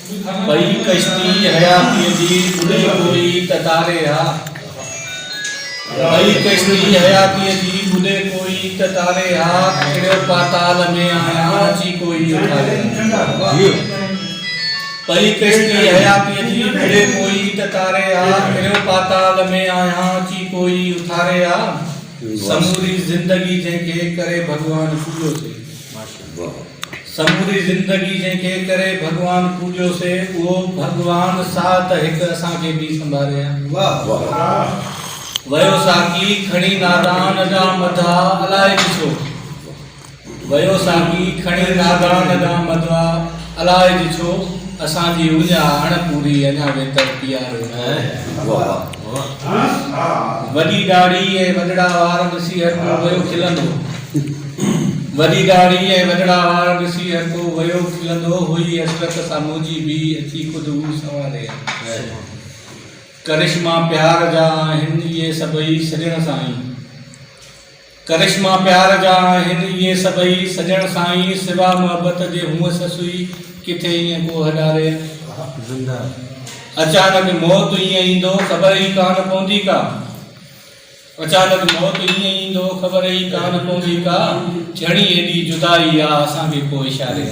पई कश्ती हयाती जी बुढ़े कोई ततारे हा। पई कश्ती हयाती जी बुढ़े कोई ततारे हा। किड़े पाताल में आया ची कोई उठारे। पई कश्ती हयाती जी बुढ़े कोई ततारे हा। किड़े पाताल में आया ची कोई उठारे हा। समूरी जिंदगी जंहिंखे करे भगवान पूजो से। समूरी जिंदगी जंहिंखे करे भगवान पूजो से वो भगवान साथ हिक असांखे भी संभाले। वयो साकी खणी नादान जा मधा अलाए ॾिसो। वयो साकी खणी नादान जा मधा अलाए ॾिसो। असांजी उञा अण पूरी अञा वेतर पियारो। वॾी दाढ़ी ऐं वॾड़ा वार ॾिसी हर को वयो खिलंदो। वॾी दाढ़ी ऐं वॾड़ा वार ॾिसी हर को वयो खिलंदो। हुई हसरत साम्हूं जी बि अची ख़ुदि हू संवारे। करिश्मा प्यार जा आहिनि इहे सभई सजण साईं। करिश्मा प्यार जा आहिनि इहे सभई सजण साईं। सिवा मोहब्बत जे हूअं ससुई किथे ईअं को हॾारे। अचानक मौत ईअं ईंदो ख़बर ई कान पवंदी का। अचानक मौत ईअं ईंदो ख़बर ई कान पवंदी का। झणी एॾी जुदाई आहे असांखे को इशारे।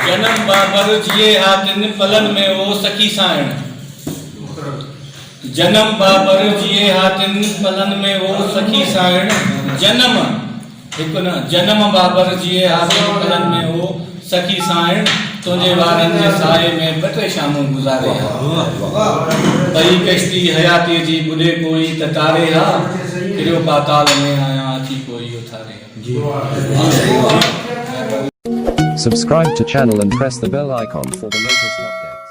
जनम बाबर जिए हा तिन पलन में वो सखी साइण। जन्म बाबर जिए हा तिन पलन में वो सखी साइण। जन्म हिकु न जन्म बाबर जिए हा तिन पलन में वो सखी साइण। तुझे वारन जे साए में ॿ टे शामूं गुज़ारे हा। पई कश्ती हयाती जी बुढ़े कोई ततारे हा। किरियो पाताल में आया अची कोई उथारे। Subscribe to channel and press the bell icon for the latest updates.